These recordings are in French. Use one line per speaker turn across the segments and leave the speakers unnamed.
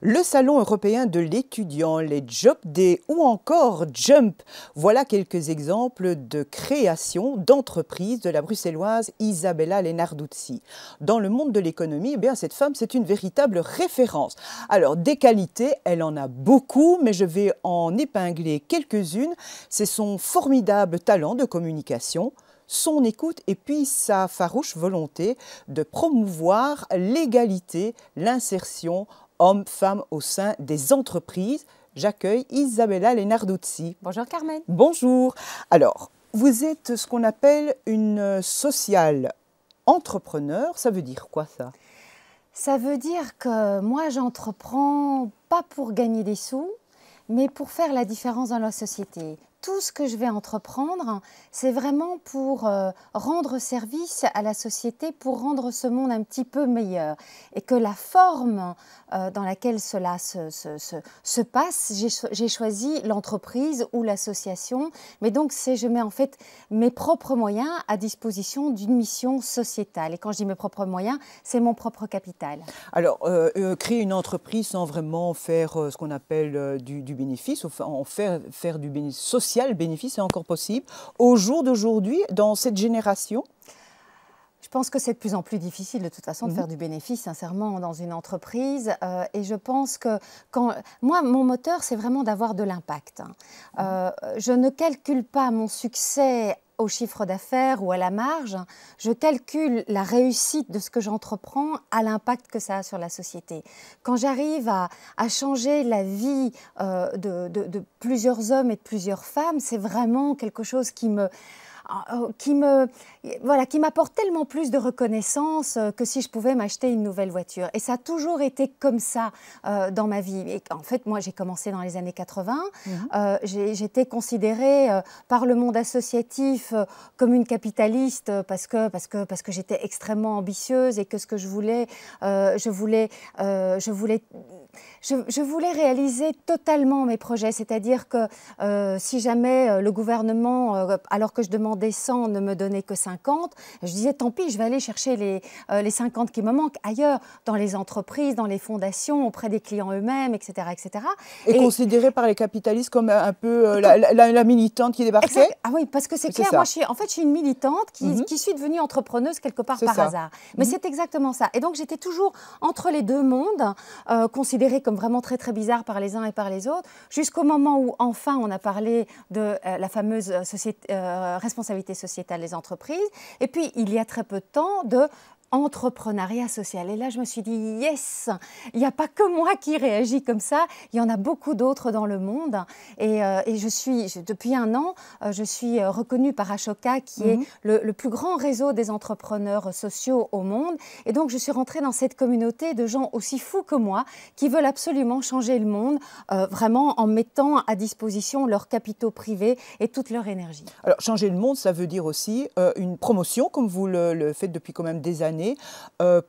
Le Salon européen de l'étudiant, les Job Day ou encore Jump, voilà quelques exemples de création d'entreprises de la bruxelloise Isabella Lenarduzzi. Dans le monde de l'économie, eh bien, cette femme, c'est une véritable référence. Alors, des qualités, elle en a beaucoup, mais je vais en épingler quelques-unes. C'est son formidable talent de communication, son écoute et puis sa farouche volonté de promouvoir l'égalité, l'insertion hommes-femmes au sein des entreprises. J'accueille Isabella Lenarduzzi.
Bonjour Carmen.
Bonjour. Alors, vous êtes ce qu'on appelle une social entrepreneur. Ça veut dire quoi ça?
Ça veut dire que moi j'entreprends pas pour gagner des sous, mais pour faire la différence dans la société. Tout ce que je vais entreprendre, c'est vraiment pour rendre service à la société, pour rendre ce monde un petit peu meilleur. Et que la forme dans laquelle cela se passe, j'ai choisi l'entreprise ou l'association. Mais donc, je mets en fait mes propres moyens à disposition d'une mission sociétale. Et quand je dis mes propres moyens, c'est mon propre capital.
Alors, créer une entreprise sans vraiment faire ce qu'on appelle du bénéfice, ou faire du bénéfice social, bénéfice, c'est encore possible au jour d'aujourd'hui, dans cette génération?
Je pense que c'est de plus en plus difficile de toute façon de faire du bénéfice, sincèrement, dans une entreprise. Et je pense que moi, mon moteur, c'est vraiment d'avoir de l'impact. Je ne calcule pas mon succès au chiffre d'affaires ou à la marge, je calcule la réussite de ce que j'entreprends à l'impact que ça a sur la société. Quand j'arrive à changer la vie de plusieurs hommes et de plusieurs femmes, c'est vraiment quelque chose qui m'apporte tellement plus de reconnaissance que si je pouvais m'acheter une nouvelle voiture. Et ça a toujours été comme ça dans ma vie. Et en fait, moi, j'ai commencé dans les années 80. J'étais considérée par le monde associatif comme une capitaliste parce que j'étais extrêmement ambitieuse et que ce que je voulais réaliser totalement mes projets. C'est-à-dire que si jamais le gouvernement, alors que je demandais 100, ne me donnait que 50, je disais tant pis, je vais aller chercher les 50 qui me manquent ailleurs, dans les entreprises, dans les fondations, auprès des clients eux-mêmes, etc., etc.
Et considérée par les capitalistes comme un peu la militante qui débarquait?
Exact. Ah oui, parce que c'est clair, moi je suis une militante qui suis devenue entrepreneuse quelque part par hasard. Mais c'est exactement ça. Et donc j'étais toujours entre les deux mondes, considérée comme vraiment très très bizarre par les uns et par les autres, jusqu'au moment où enfin on a parlé de la fameuse responsabilité sociétale des entreprises. Et puis il y a très peu de temps de entrepreneuriat social. Et là, je me suis dit, yes, il n'y a pas que moi qui réagis comme ça, il y en a beaucoup d'autres dans le monde. Et depuis un an, je suis reconnue par Ashoka, qui est le plus grand réseau des entrepreneurs sociaux au monde. Et donc, je suis rentrée dans cette communauté de gens aussi fous que moi, qui veulent absolument changer le monde, vraiment en mettant à disposition leurs capitaux privés et toute leur énergie.
Alors, changer le monde, ça veut dire aussi une promotion, comme vous le faites depuis quand même des années,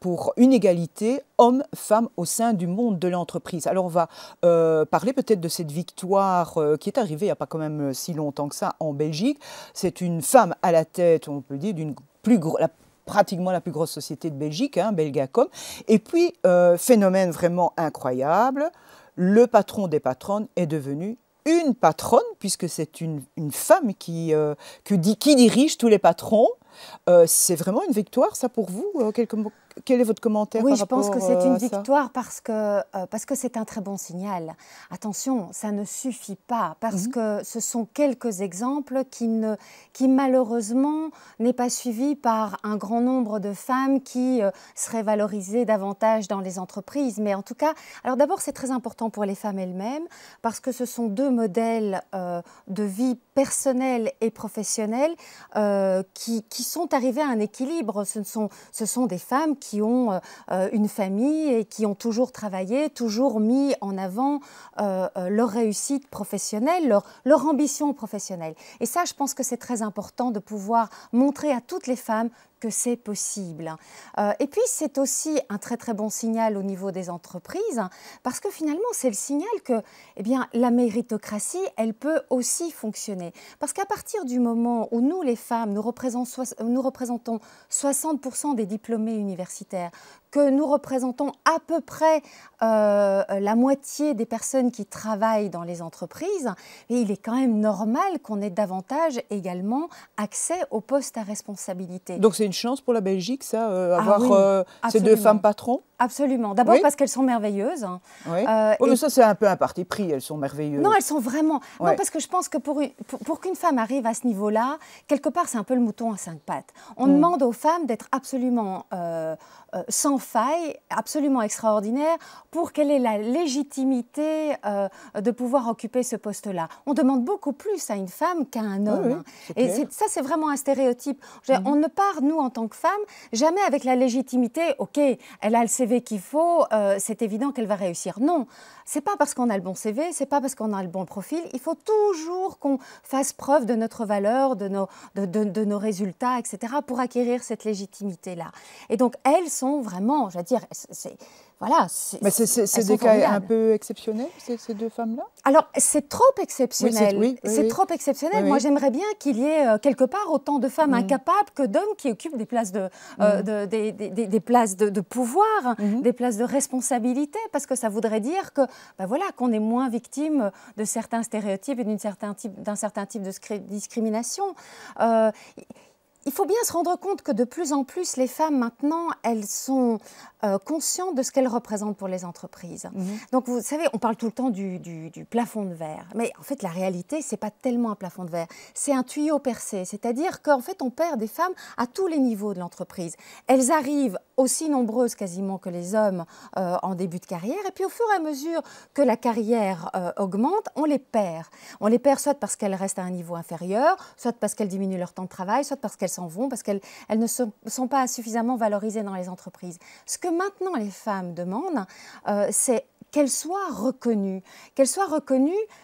pour une égalité hommes-femmes au sein du monde de l'entreprise. Alors on va parler peut-être de cette victoire qui est arrivée il n'y a pas quand même si longtemps que ça en Belgique. C'est une femme à la tête, on peut dire, pratiquement la plus grosse société de Belgique, Belgacom. Et puis, phénomène vraiment incroyable, le patron des patronnes est devenu une patronne, puisque c'est une femme qui dirige tous les patrons. C'est vraiment une victoire, ça, pour vous? Quel est votre commentaire par rapport à ça?
Oui, je pense que c'est une victoire parce que c'est un très bon signal. Attention, ça ne suffit pas, parce que ce sont quelques exemples qui malheureusement n'est pas suivi par un grand nombre de femmes qui seraient valorisées davantage dans les entreprises. Mais en tout cas, alors d'abord, c'est très important pour les femmes elles-mêmes, parce que ce sont deux modèles de vie personnelle et professionnelle qui sont arrivés à un équilibre. Ce sont des femmes qui ont une famille et qui ont toujours travaillé, toujours mis en avant leur réussite professionnelle, leur ambition professionnelle. Et ça, je pense que c'est très important de pouvoir montrer à toutes les femmes que c'est possible. Et puis, c'est aussi un très très bon signal au niveau des entreprises, parce que finalement, c'est le signal que la méritocratie, elle peut aussi fonctionner. Parce qu'à partir du moment où nous, les femmes, nous représentons 60% des diplômés universitaires, que nous représentons à peu près la moitié des personnes qui travaillent dans les entreprises, et il est quand même normal qu'on ait davantage également accès aux postes à responsabilité.
Donc c'est une chance pour la Belgique, ça, avoir
oui,
ces 2 femmes patrons?
Absolument. D'abord
Oui.
parce qu'elles sont merveilleuses.
Oui, oui, mais ça c'est un peu un parti pris, elles sont merveilleuses.
Non, elles sont vraiment...
Ouais.
Non, parce que je pense que pour qu'une femme arrive à ce niveau-là, quelque part, c'est un peu le mouton à 5 pattes. On demande aux femmes d'être absolument sans faille, absolument extraordinaires, pour qu'elle ait la légitimité de pouvoir occuper ce poste-là. On demande beaucoup plus à une femme qu'à un homme.
Oui,
et ça, c'est vraiment un stéréotype. On ne part, nous, en tant que femmes, jamais avec la légitimité, OK, elle a le CV qu'il faut, c'est évident qu'elle va réussir. Non, c'est pas parce qu'on a le bon CV, c'est pas parce qu'on a le bon profil. Il faut toujours qu'on fasse preuve de notre valeur, de nos résultats, etc., pour acquérir cette légitimité-là. Et donc, elles sont vraiment, je veux dire, voilà.
Mais c'est des cas un peu exceptionnels, ces 2 femmes-là?
Alors, c'est trop exceptionnel.
Oui,
c'est trop exceptionnel.
Oui.
Moi, j'aimerais bien qu'il y ait quelque part autant de femmes incapables que d'hommes qui occupent des places des places de pouvoir, des places de responsabilité, parce que ça voudrait dire que, voilà, qu'on est moins victime de certains stéréotypes et d'un certain type de discrimination. Il faut bien se rendre compte que de plus en plus, les femmes, maintenant, elles sont conscientes de ce qu'elles représentent pour les entreprises. Donc, vous savez, on parle tout le temps du plafond de verre. Mais en fait, la réalité, ce n'est pas tellement un plafond de verre. C'est un tuyau percé. C'est-à-dire qu'en fait, on perd des femmes à tous les niveaux de l'entreprise. Elles arrivent aussi nombreuses quasiment que les hommes en début de carrière. Et puis, au fur et à mesure que la carrière augmente, on les perd. On les perd soit parce qu'elles restent à un niveau inférieur, soit parce qu'elles diminuent leur temps de travail, soit parce qu'elles s'en vont, parce qu'elles ne sont pas suffisamment valorisées dans les entreprises. Ce que maintenant les femmes demandent, c'est qu'elles soient reconnues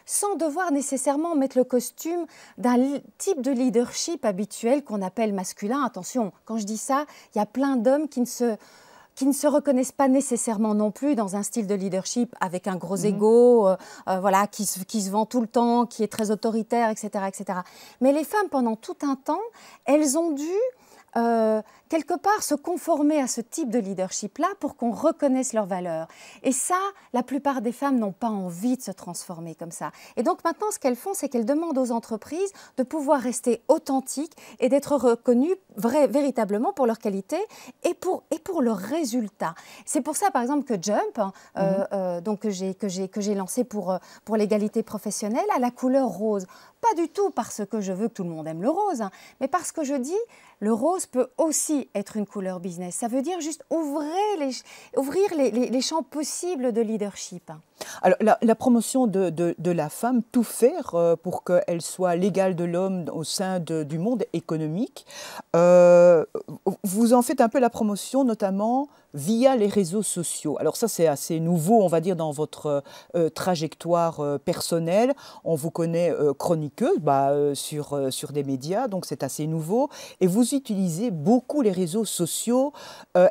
sans devoir nécessairement mettre le costume d'un type de leadership habituel qu'on appelle masculin. Attention, quand je dis ça, il y a plein d'hommes qui ne se reconnaissent pas nécessairement non plus dans un style de leadership avec un gros ego, voilà, qui se vend tout le temps, qui est très autoritaire, etc., etc. Mais les femmes, pendant tout un temps, elles ont dû quelque part se conformer à ce type de leadership-là pour qu'on reconnaisse leurs valeurs. Et ça, la plupart des femmes n'ont pas envie de se transformer comme ça. Et donc maintenant, ce qu'elles font, c'est qu'elles demandent aux entreprises de pouvoir rester authentiques et d'être reconnues véritablement pour leur qualité et pour leurs résultats. C'est pour ça, par exemple, que Jump, donc que j'ai lancé pour l'égalité professionnelle, a la couleur rose. Pas du tout parce que je veux que tout le monde aime le rose, mais parce que je dis le rose peut aussi être une couleur business. Ça veut dire juste ouvrir les champs possibles de leadership.
Alors, la promotion de la femme, tout faire pour qu'elle soit l'égale de l'homme au sein du monde économique. Vous en faites un peu la promotion, notamment via les réseaux sociaux. Alors ça, c'est assez nouveau, on va dire, dans votre trajectoire personnelle. On vous connaît chroniqueuse sur des médias, donc c'est assez nouveau. Et vous utilisez beaucoup les réseaux sociaux.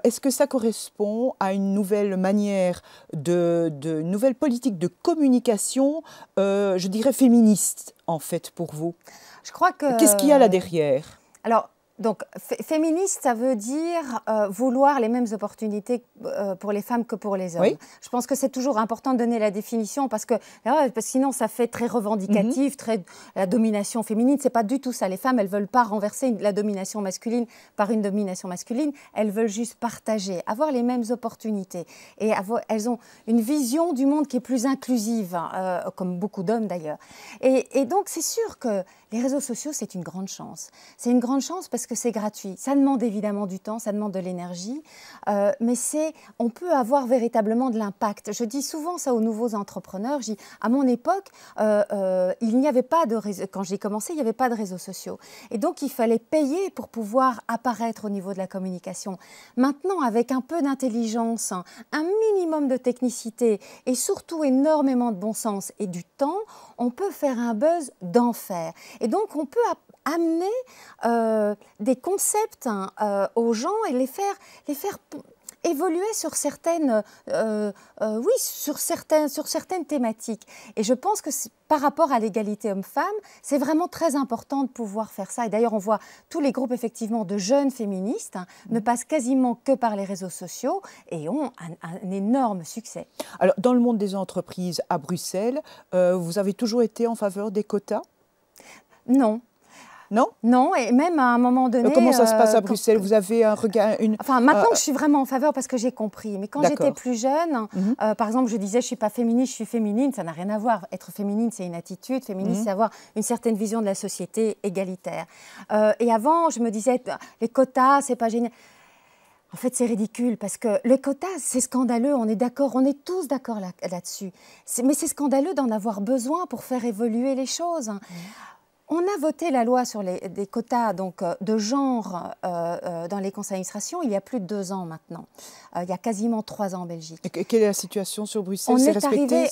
Est-ce que ça correspond à une nouvelle manière une nouvelle politique de communication, je dirais féministe, en fait, pour vous?
Je crois que...
Qu'est-ce qu'il y a là derrière?
Alors, donc, féministe, ça veut dire vouloir les mêmes opportunités pour les femmes que pour les hommes. Oui. Je pense que c'est toujours important de donner la définition parce que sinon, ça fait très revendicatif, la domination féminine. C'est pas du tout ça. Les femmes, elles veulent pas renverser la domination masculine par une domination masculine. Elles veulent juste partager, avoir les mêmes opportunités. Et elles ont une vision du monde qui est plus inclusive, comme beaucoup d'hommes d'ailleurs. Et donc, c'est sûr que les réseaux sociaux, c'est une grande chance. C'est une grande chance parce que c'est gratuit. Ça demande évidemment du temps, ça demande de l'énergie, mais on peut avoir véritablement de l'impact. Je dis souvent ça aux nouveaux entrepreneurs. À mon époque, il n'y avait pas de réseau. Quand j'ai commencé, il n'y avait pas de réseaux sociaux. Et donc, il fallait payer pour pouvoir apparaître au niveau de la communication. Maintenant, avec un peu d'intelligence, un minimum de technicité et surtout énormément de bon sens et du temps, on peut faire un buzz d'enfer. Et donc, on peut amener des concepts aux gens et les faire évoluer sur certaines, oui, sur certaines thématiques. Et je pense que par rapport à l'égalité homme-femme, c'est vraiment très important de pouvoir faire ça. Et d'ailleurs, on voit tous les groupes effectivement de jeunes féministes ne passent quasiment que par les réseaux sociaux et ont un énorme succès.
Alors, dans le monde des entreprises à Bruxelles, vous avez toujours été en faveur des quotas?
Non.
Non?
Non, et même à un moment donné...
Comment ça se passe à Bruxelles? Vous avez un regard...
Enfin, maintenant, je suis vraiment en faveur parce que j'ai compris. Mais quand j'étais plus jeune, par exemple, je disais, je ne suis pas féministe, je suis féminine. Ça n'a rien à voir. Être féminine, c'est une attitude. Féministe, c'est avoir une certaine vision de la société égalitaire. Et avant, je me disais, les quotas, c'est pas génial. En fait, c'est ridicule parce que le quota, c'est scandaleux, on est d'accord, on est tous d'accord là-dessus. Mais c'est scandaleux d'en avoir besoin pour faire évoluer les choses. On a voté la loi sur des quotas donc, de genre dans les conseils d'administration il y a plus de 2 ans maintenant. Il y a quasiment 3 ans en Belgique.
Et quelle est la situation sur Bruxelles?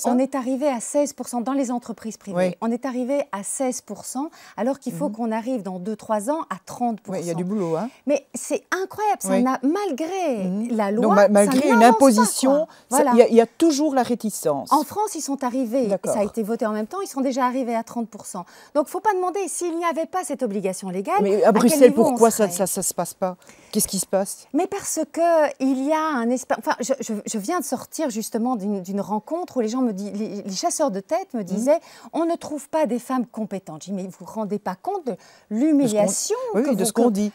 On est arrivé à 16% dans les entreprises privées. Oui. On est arrivé à 16% alors qu'il faut qu'on arrive dans 2-3 ans à 30%.
Oui, il y a du boulot. Hein.
Mais c'est incroyable. Ça malgré la loi,
donc, malgré une imposition,
voilà.
Il y a toujours la réticence.
En France, ils sont arrivés, ça a été voté en même temps, ils sont déjà arrivés à 30%. Donc, il ne faut pas demander s'il n'y avait pas cette obligation légale.
Mais à Bruxelles, pourquoi ça ne se passe pas? Qu'est-ce qui se passe?
Mais parce qu'il y a un espace... Enfin, je viens de sortir justement d'une rencontre où les gens me disent, les chasseurs de tête me disaient on ne trouve pas des femmes compétentes. Je dis mais vous ne vous rendez pas compte de l'humiliation
de ce qu'on dit.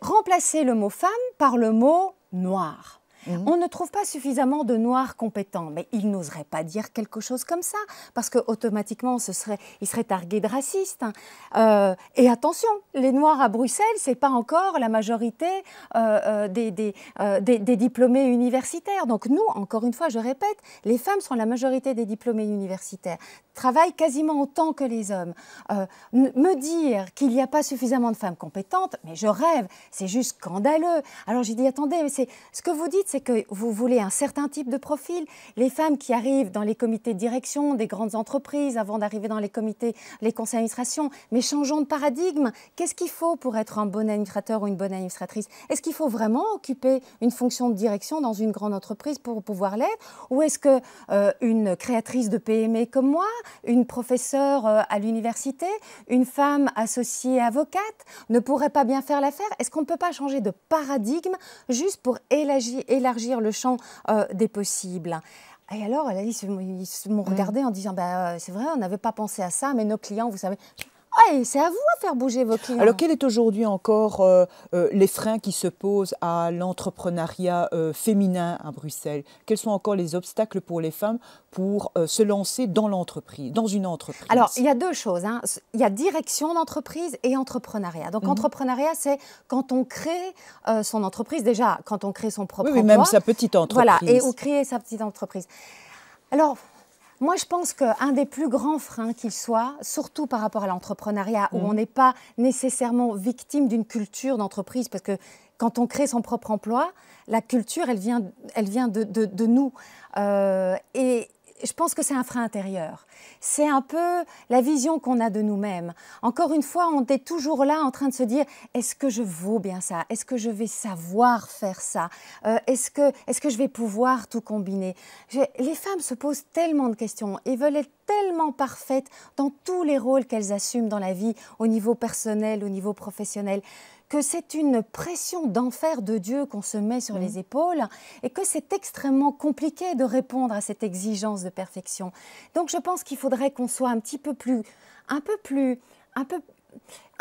Remplacer le mot femme par le mot noir. On ne trouve pas suffisamment de noirs compétents, mais ils n'oseraient pas dire quelque chose comme ça, parce qu'automatiquement, ils seraient targués de racistes. Et attention, les noirs à Bruxelles, ce n'est pas encore la majorité des diplômés universitaires. Donc nous, encore une fois, je répète, les femmes sont la majorité des diplômés universitaires, travaillent quasiment autant que les hommes. Me dire qu'il n'y a pas suffisamment de femmes compétentes, mais je rêve, c'est juste scandaleux. Alors j'ai dit, attendez, mais ce que vous dites, c'est que vous voulez un certain type de profil. Les femmes qui arrivent dans les comités de direction des grandes entreprises avant d'arriver dans les conseils d'administration, mais changeons de paradigme. Qu'est-ce qu'il faut pour être un bon administrateur ou une bonne administratrice? Est-ce qu'il faut vraiment occuper une fonction de direction dans une grande entreprise pour pouvoir l'être? Ou est-ce qu'une créatrice de PME comme moi, une professeure à l'université, une femme associée avocate ne pourrait pas bien faire l'affaire? Est-ce qu'on ne peut pas changer de paradigme juste pour élargir le champ des possibles? Et alors, ils m'ont regardé en disant c'est vrai, on n'avait pas pensé à ça, mais nos clients, vous savez... Oui, c'est à vous à faire bouger vos clients.
Alors, quel est aujourd'hui encore les freins qui se posent à l'entrepreneuriat féminin à Bruxelles? Quels sont encore les obstacles pour les femmes pour se lancer dans l'entreprise, dans une entreprise?
Alors, il y a 2 choses. Hein. Il y a direction d'entreprise et entrepreneuriat. Donc, entrepreneuriat, c'est quand on crée son entreprise. Déjà, quand on crée son propre emploi.
Même sa petite entreprise.
Voilà, et ou créer sa petite entreprise. Alors... Moi, je pense qu'un des plus grands freins qu'il soit, surtout par rapport à l'entrepreneuriat, où on n'est pas nécessairement victime d'une culture d'entreprise, parce que quand on crée son propre emploi, la culture, elle vient de nous. Et je pense que c'est un frein intérieur. C'est un peu la vision qu'on a de nous-mêmes. Encore une fois, on est toujours là en train de se dire « Est-ce que je vaux bien ça? Est-ce que je vais savoir faire ça? Est-ce que je vais pouvoir tout combiner ?» Les femmes se posent tellement de questions et veulent être tellement parfaites dans tous les rôles qu'elles assument dans la vie, au niveau personnel, au niveau professionnel, que c'est une pression d'enfer de Dieu qu'on se met sur les épaules et que c'est extrêmement compliqué de répondre à cette exigence de perfection. Donc je pense qu'il faudrait qu'on soit un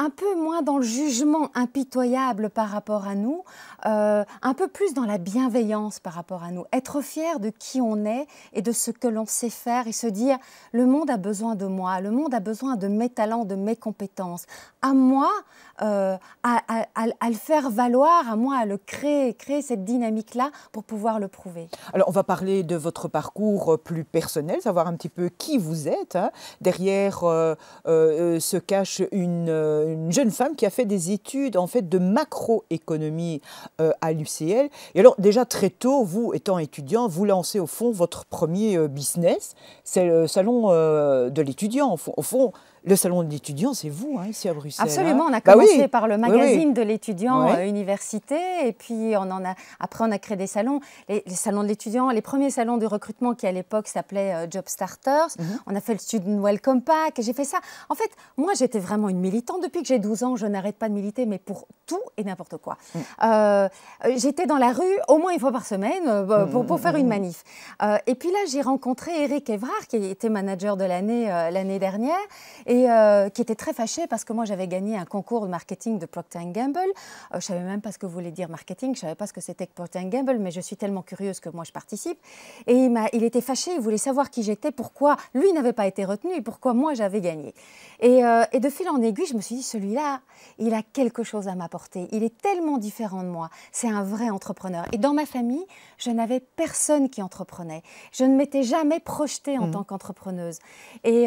peu moins dans le jugement impitoyable par rapport à nous, un peu plus dans la bienveillance par rapport à nous. Être fier de qui on est et de ce que l'on sait faire et se dire « le monde a besoin de moi, le monde a besoin de mes talents, de mes compétences. À moi, à le faire valoir, à moi à le créer cette dynamique-là pour pouvoir le prouver. »
Alors, on va parler de votre parcours plus personnel, savoir un petit peu qui vous êtes. Hein. Derrière se cache une une jeune femme qui a fait des études en fait de macroéconomie à l'UCL. Et alors déjà très tôt, vous étant étudiant, vous lancez au fond votre premier business, c'est le salon de l'étudiant. Au fond, le salon de l'étudiant, c'est vous, hein, ici à Bruxelles.
Absolument,
hein.
on a commencé
oui.
par le magazine
oui.
de l'étudiant
Ouais.
université, et puis après on a créé des salons, les salons de l'étudiant, les premiers salons de recrutement qui à l'époque s'appelaient Job Starters. On a fait le Student Welcome Pack, et j'ai fait ça. En fait, moi j'étais vraiment une militante. Depuis que j'ai 12 ans, je n'arrête pas de militer, mais pour tout et n'importe quoi. J'étais dans la rue au moins une fois par semaine pour faire une manif. Et puis là, j'ai rencontré Eric Evrard, qui était manager de l'année dernière, et qui était très fâché parce que moi j'avais gagné un concours de marketing de Procter & Gamble. Je ne savais même pas ce que voulait dire marketing, je ne savais pas ce que c'était que Procter & Gamble, mais je suis tellement curieuse que moi je participe. Et il était fâché, il voulait savoir qui j'étais, pourquoi lui n'avait pas été retenu et pourquoi moi j'avais gagné. Et de fil en aiguille, je me suis dit, celui-là, il a quelque chose à m'apporter. Il est tellement différent de moi. C'est un vrai entrepreneur. Et dans ma famille, je n'avais personne qui entreprenait. Je ne m'étais jamais projetée en tant qu'entrepreneuse. Et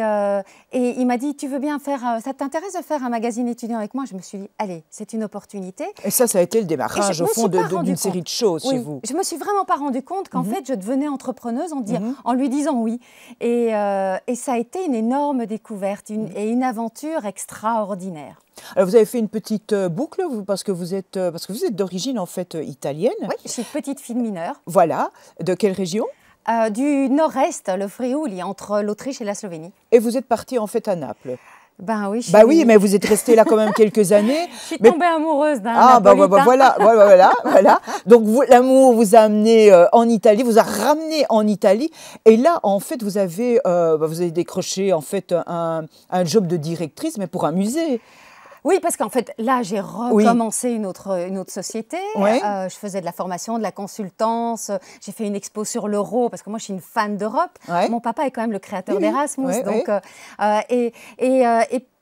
il m'a dit, tu veux bien faire, ça t'intéresse de faire un magazine étudiant avec moi? Je me suis dit, allez, c'est une opportunité.
Et ça a été le démarrage au fond d'une série de choses chez vous.
Je me suis vraiment pas rendu compte qu'en fait, je devenais entrepreneuse en lui disant oui. Et ça a été une énorme découverte et une aventure extraordinaire.
Alors vous avez fait une petite boucle parce que vous êtes d'origine en fait italienne.
Oui, je suis petite fille mineure.
Voilà. De quelle région?
Du nord-est, le Friouli, entre l'Autriche et la Slovénie.
Et vous êtes partie en fait à Naples.
Ben oui,
oui, mais vous êtes restée là quand même quelques années.
Je suis tombée amoureuse d'un
Napolitain. Voilà. Donc l'amour vous a amené en Italie, vous a ramené en Italie. Et là, en fait, vous avez décroché en fait un job de directrice, mais pour un musée.
Oui, parce qu'en fait, là, j'ai recommencé une autre société.
Ouais.
Je faisais de la formation, de la consultance. J'ai fait une expo sur l'euro, parce que moi, je suis une fan d'Europe.
Ouais.
Mon papa est quand même le créateur d'Erasmus.
Ouais,
donc,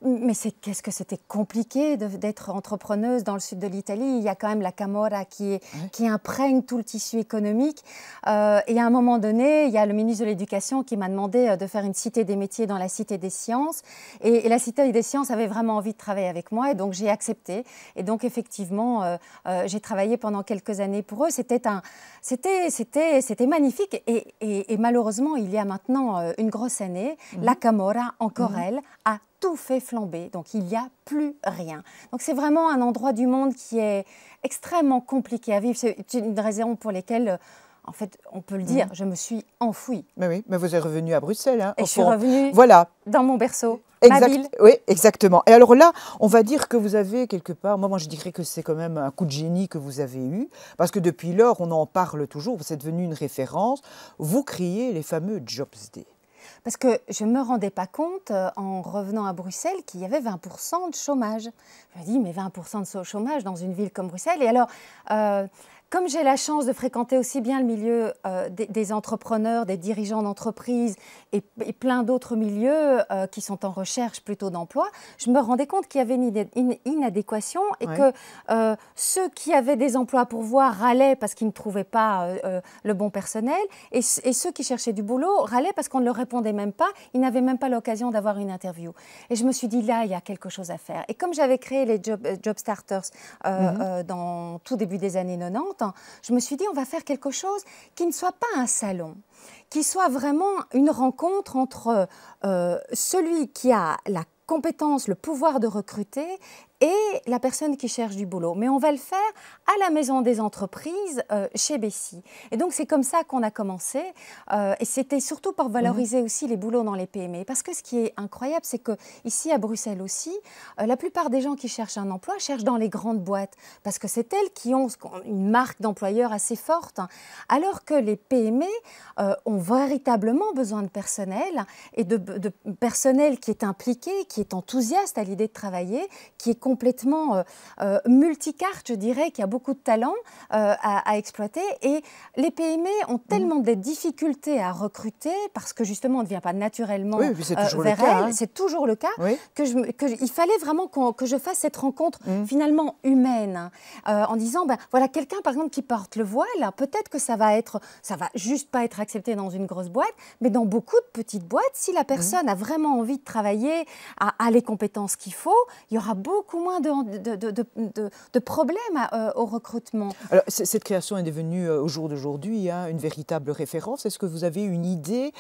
mais qu'est-ce que c'était compliqué d'être entrepreneuse dans le sud de l'Italie. Il y a quand même la Camorra qui imprègne tout le tissu économique. Et à un moment donné, il y a le ministre de l'Éducation qui m'a demandé de faire une cité des métiers dans la Cité des Sciences. Et la Cité des Sciences avait vraiment envie de travailler avec moi, et donc j'ai accepté. Et donc effectivement, j'ai travaillé pendant quelques années pour eux. C'était magnifique. Et malheureusement, il y a maintenant une grosse année, la Camorra, encore elle, a tout fait flamber. Donc il n'y a plus rien. Donc c'est vraiment un endroit du monde qui est extrêmement compliqué à vivre. C'est une raison pour laquelle... En fait, on peut le dire, je me suis enfouie.
Mais oui, mais vous êtes revenue à Bruxelles. Hein,
et je suis revenue dans mon berceau, ma ville.
Oui, exactement. Et alors là, on va dire que vous avez quelque part, moi je dirais que c'est quand même un coup de génie que vous avez eu, parce que depuis lors, on en parle toujours, c'est devenu une référence. Vous créez les fameux Jobs Day.
Parce que je ne me rendais pas compte, en revenant à Bruxelles, qu'il y avait 20% de chômage. Je me dis, mais 20% de chômage dans une ville comme Bruxelles. Et alors... comme j'ai la chance de fréquenter aussi bien le milieu des entrepreneurs, des dirigeants d'entreprise et plein d'autres milieux qui sont en recherche plutôt d'emploi, je me rendais compte qu'il y avait une inadéquation et que ceux qui avaient des emplois à pourvoir râlaient parce qu'ils ne trouvaient pas le bon personnel et ceux qui cherchaient du boulot râlaient parce qu'on ne leur répondait même pas, ils n'avaient même pas l'occasion d'avoir une interview. Et je me suis dit, là, il y a quelque chose à faire. Et comme j'avais créé les Job Starters dans tout début des années 90, je me suis dit, on va faire quelque chose qui ne soit pas un salon, qui soit vraiment une rencontre entre celui qui a la compétence, le pouvoir de recruter et la personne qui cherche du boulot. Mais on va le faire à la Maison des entreprises chez Bessie. Et donc, c'est comme ça qu'on a commencé. Et c'était surtout pour valoriser aussi les boulots dans les PME. Parce que ce qui est incroyable, c'est qu'ici, à Bruxelles aussi, la plupart des gens qui cherchent un emploi cherchent dans les grandes boîtes. Parce que c'est elles qui ont une marque d'employeur assez forte. Alors que les PME ont véritablement besoin de personnel et de personnel qui est impliqué, qui est enthousiaste à l'idée de travailler, qui est complètement multicarte, je dirais, qui a beaucoup de talent à exploiter. Et les PME ont tellement de difficultés à recruter, parce que justement, on ne vient pas naturellement vers elles, c'est toujours le cas, qu'il fallait vraiment que je fasse cette rencontre finalement humaine, en disant, ben, voilà, quelqu'un par exemple qui porte le voile, peut-être que ça va juste pas être accepté dans une grosse boîte, mais dans beaucoup de petites boîtes, si la personne a vraiment envie de travailler, a les compétences qu'il faut, il y aura beaucoup moins de problèmes au recrutement.
Alors, cette création est devenue au jour d'aujourd'hui une véritable référence. Est-ce que vous avez une idée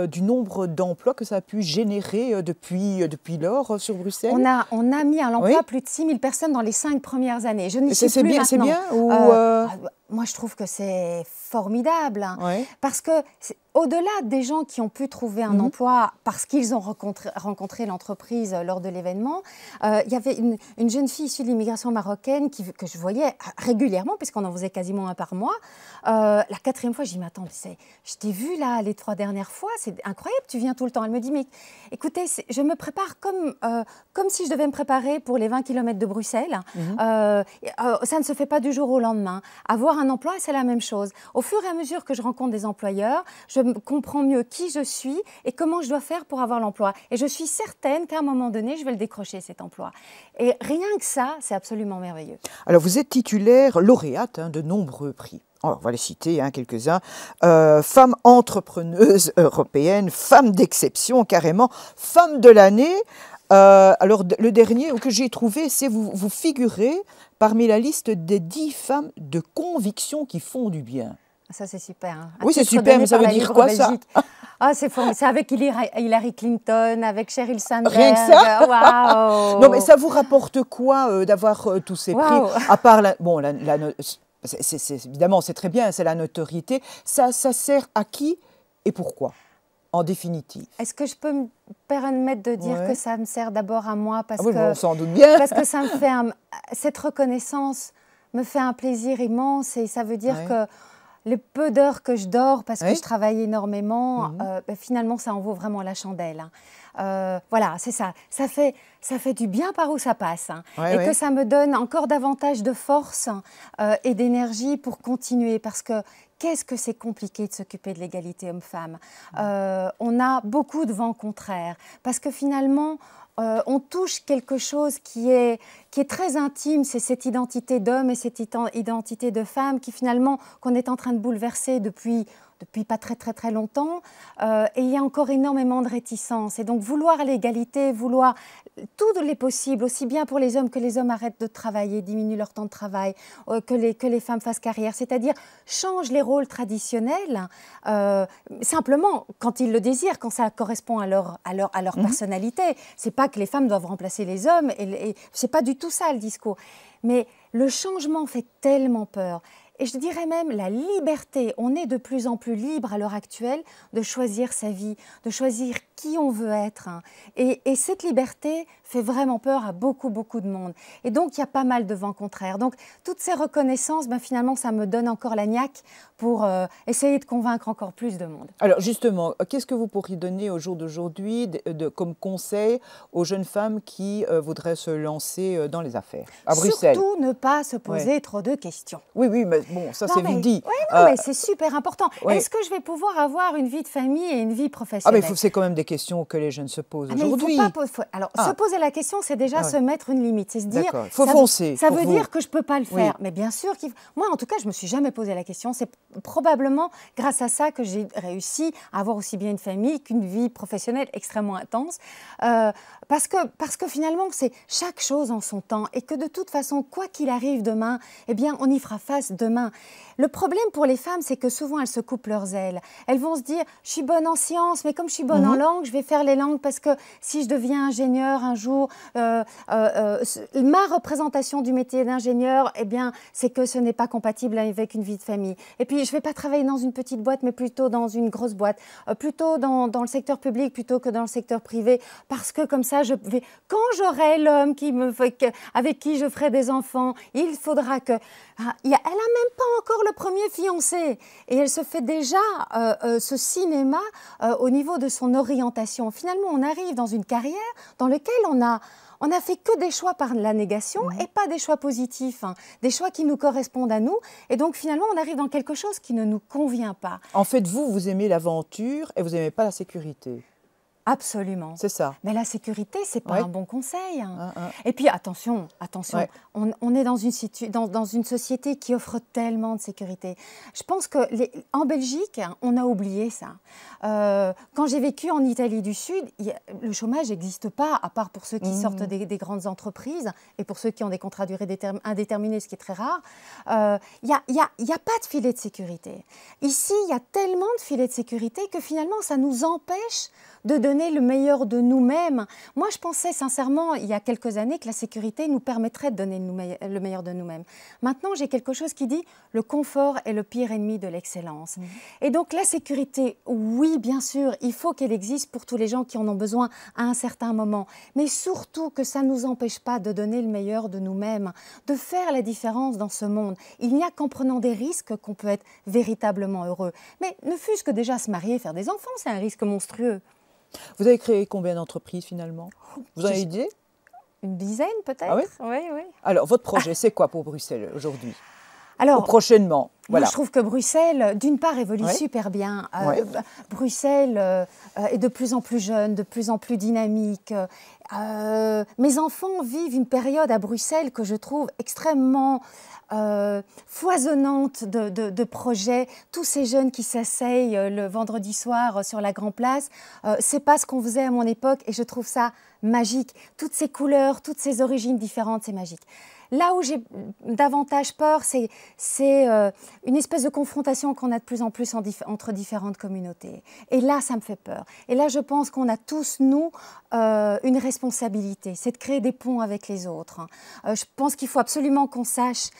du nombre d'emplois que ça a pu générer depuis lors sur Bruxelles?
On a mis à l'emploi plus de 6 000 personnes dans les 5 premières années. Je n'y suis plus maintenant.
C'est bien ou
moi, je trouve que c'est formidable, parce que au-delà des gens qui ont pu trouver un emploi parce qu'ils ont rencontré l'entreprise lors de l'événement, il y avait une jeune fille issue de l'immigration marocaine que je voyais régulièrement, puisqu'on en faisait quasiment un par mois. La 4e fois, je dis, mais attends, je t'ai vue là les 3 dernières fois, c'est incroyable, tu viens tout le temps. Elle me dit, mais écoutez, je me prépare comme si je devais me préparer pour les 20 km de Bruxelles. Ça ne se fait pas du jour au lendemain. Avoir un emploi, c'est la même chose. Au fur et à mesure que je rencontre des employeurs, je comprends mieux qui je suis et comment je dois faire pour avoir l'emploi. Et je suis certaine qu'à un moment donné, je vais le décrocher, cet emploi. Et rien que ça, c'est absolument merveilleux.
Alors, vous êtes titulaire, lauréate de nombreux prix. Alors, on va les citer, quelques-uns. Femme entrepreneuse européenne, femme d'exception, carrément, femme de l'année. Alors, le dernier que j'ai trouvé, c'est vous figurez parmi la liste des 10 femmes de conviction qui font du bien.
Ça, c'est super. Hein.
Oui, c'est super, mais ça veut dire quoi, ça?
C'est formidable. C'est avec Hillary Clinton, avec Sheryl Sandberg.
Rien que ça?
Waouh.
Non, mais ça vous rapporte quoi d'avoir tous ces prix? À part évidemment, c'est très bien, c'est la notoriété. Ça sert à qui et pourquoi, en définitive?
Est-ce que je peux me permettre de dire que ça me sert d'abord à moi parce
oui,
que
on s'en doute bien.
Parce que ça me fait cette reconnaissance me fait un plaisir immense, et ça veut dire que les peu d'heures que je dors parce que je travaille énormément, finalement, ça en vaut vraiment la chandelle. Voilà, c'est ça. Ça fait du bien par où ça passe. Que ça me donne encore davantage de force et d'énergie pour continuer. Parce que qu'est-ce que c'est compliqué de s'occuper de l'égalité homme-femme. On a beaucoup de vents contraires. Parce que finalement, on touche quelque chose qui est très intime, c'est cette identité d'homme et cette identité de femme qu'on est en train de bouleverser depuis pas très très très longtemps, et il y a encore énormément de réticences. Et donc vouloir l'égalité, vouloir tous les possibles, aussi bien pour les hommes, que les hommes arrêtent de travailler, diminuent leur temps de travail, que les femmes fassent carrière, c'est-à-dire changent les rôles traditionnels, simplement quand ils le désirent, quand ça correspond à leur personnalité. C'est pas que les femmes doivent remplacer les hommes, et c'est pas du tout ça le discours. Mais le changement fait tellement peur. Et je dirais même la liberté. On est de plus en plus libre à l'heure actuelle de choisir sa vie, de choisir qui on veut être. Et cette liberté fait vraiment peur à beaucoup, beaucoup de monde. Et donc, il y a pas mal de vents contraires. Donc, toutes ces reconnaissances, finalement, ça me donne encore la niaque pour essayer de convaincre encore plus de monde.
Alors, justement, qu'est-ce que vous pourriez donner au jour d'aujourd'hui comme conseil aux jeunes femmes qui voudraient se lancer dans les affaires à Bruxelles?
Surtout ne pas se poser trop de questions.
Oui, mais bon, ça c'est vite dit.
Oui, mais c'est super important. Est-ce que je vais pouvoir avoir une vie de famille et une vie professionnelle?
Mais c'est quand même des questions que les jeunes se posent aujourd'hui.
Se poser la question, c'est déjà se mettre une limite. C'est se dire,
faut foncer.
Ça veut dire que je ne peux pas le faire. Mais bien sûr, moi en tout cas, je ne me suis jamais posé la question. C'est probablement grâce à ça que j'ai réussi à avoir aussi bien une famille qu'une vie professionnelle extrêmement intense. Parce que finalement, c'est chaque chose en son temps, et que de toute façon, quoi qu'il arrive demain, on y fera face demain. Le problème pour les femmes, c'est que souvent, elles se coupent leurs ailes. Elles vont se dire, je suis bonne en sciences, mais comme je suis bonne en langue, je vais faire les langues parce que si je deviens ingénieur un jour, ma représentation du métier d'ingénieur, c'est que ce n'est pas compatible avec une vie de famille. Et puis, je ne vais pas travailler dans une petite boîte, mais plutôt dans une grosse boîte, plutôt dans le secteur public plutôt que dans le secteur privé, parce que comme ça, quand j'aurai l'homme avec qui je ferai des enfants, il faudra que... Elle n'a même pas encore le premier fiancé, et elle se fait déjà ce cinéma au niveau de son orientation. Finalement, on arrive dans une carrière dans laquelle on on a fait que des choix par la négation et pas des choix positifs, hein, des choix qui nous correspondent à nous. Et donc finalement, on arrive dans quelque chose qui ne nous convient pas.
En fait, vous aimez l'aventure et vous n'aimez pas la sécurité.
Absolument.
C'est ça.
Mais la sécurité, ce n'est pas un bon conseil. Et puis attention, on est dans une société qui offre tellement de sécurité. Je pense qu'en Belgique, on a oublié ça. Quand j'ai vécu en Italie du Sud, le chômage n'existe pas, à part pour ceux qui sortent des grandes entreprises et pour ceux qui ont des contrats à durée indéterminée, ce qui est très rare. Il n'y a pas de filet de sécurité. Ici, il y a tellement de filets de sécurité que finalement, ça nous empêche de donner le meilleur de nous-mêmes. Moi, je pensais sincèrement, il y a quelques années, que la sécurité nous permettrait de donner le meilleur de nous-mêmes. Maintenant, j'ai quelque chose qui dit « le confort est le pire ennemi de l'excellence ». Et donc, la sécurité, oui, bien sûr, il faut qu'elle existe pour tous les gens qui en ont besoin à un certain moment. Mais surtout que ça ne nous empêche pas de donner le meilleur de nous-mêmes, de faire la différence dans ce monde. Il n'y a qu'en prenant des risques qu'on peut être véritablement heureux. Mais ne fût-ce que déjà se marier, faire des enfants, c'est un risque monstrueux.
Vous avez créé combien d'entreprises finalement? Vous en avez une idée?
Une dizaine peut-être.
Ah oui?
Oui.
Alors, votre projet, c'est quoi pour Bruxelles aujourd'hui?
Alors,
ou prochainement? Voilà.
Moi, je trouve que Bruxelles, d'une part, évolue super bien. Bruxelles est de plus en plus jeune, de plus en plus dynamique. Mes enfants vivent une période à Bruxelles que je trouve extrêmement foisonnante de projets. Tous ces jeunes qui s'asseyent le vendredi soir sur la Grand Place, c'est pas ce qu'on faisait à mon époque et je trouve ça magique. Toutes ces couleurs, toutes ces origines différentes, c'est magique. Là où j'ai davantage peur, c'est une espèce de confrontation qu'on a de plus en plus entre différentes communautés. Et là, ça me fait peur. Et là, je pense qu'on a tous, nous, une responsabilité, c'est de créer des ponts avec les autres. Je pense qu'il faut absolument qu'on sache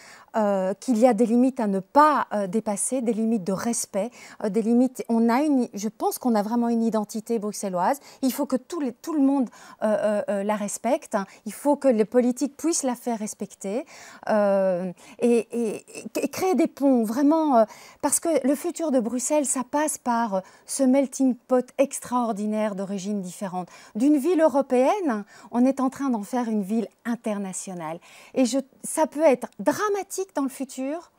qu'il y a des limites à ne pas dépasser, des limites de respect, des limites. Je pense qu'on a vraiment une identité bruxelloise. Il faut que tout le monde la respecte. Il faut que les politiques puissent la faire respecter et créer des ponts vraiment. Parce que le futur de Bruxelles, ça passe par ce melting pot extraordinaire d'origines différentes. D'une ville européenne, on est en train d'en faire une ville internationale. Et ça peut être dramatique dans le futur,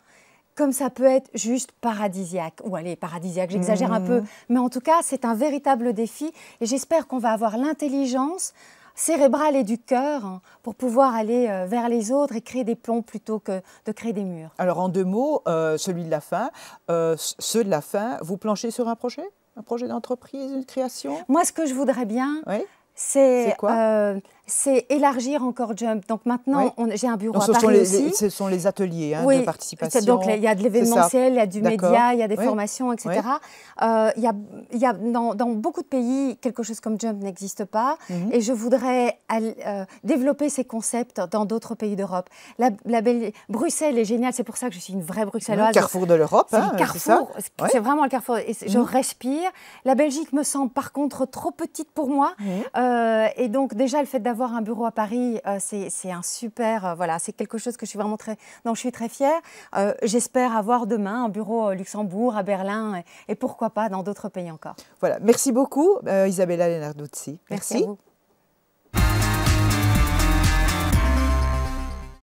comme ça peut être juste paradisiaque. Ou allez, paradisiaque, j'exagère un peu, mais en tout cas, c'est un véritable défi et j'espère qu'on va avoir l'intelligence cérébrale et du cœur pour pouvoir aller vers les autres et créer des ponts plutôt que de créer des murs.
Alors, en deux mots, celui de la fin, ceux de la fin, vous planchez sur un projet d'entreprise, une création?
Moi, ce que je voudrais bien,
c'est quoi?
C'est élargir encore Jump. Donc maintenant, j'ai un bureau à Paris aussi.
Ce sont les ateliers de participation.
Donc il y a de l'événementiel, il y a du média, il y a des formations, etc. Il y a dans beaucoup de pays, quelque chose comme Jump n'existe pas. Et je voudrais développer ces concepts dans d'autres pays d'Europe. Bruxelles est géniale, c'est pour ça que je suis une vraie bruxelloise.
Le carrefour de l'Europe.
C'est le carrefour, c'est vraiment le carrefour. Et je respire. La Belgique me semble par contre trop petite pour moi. Et donc déjà, le fait d'avoir un bureau à Paris, c'est un super, voilà, c'est quelque chose que je suis vraiment dont je suis très fière. J'espère avoir demain un bureau au Luxembourg, à Berlin et pourquoi pas dans d'autres pays encore.
Voilà, merci beaucoup Isabella Lenarduzzi.
Merci à vous.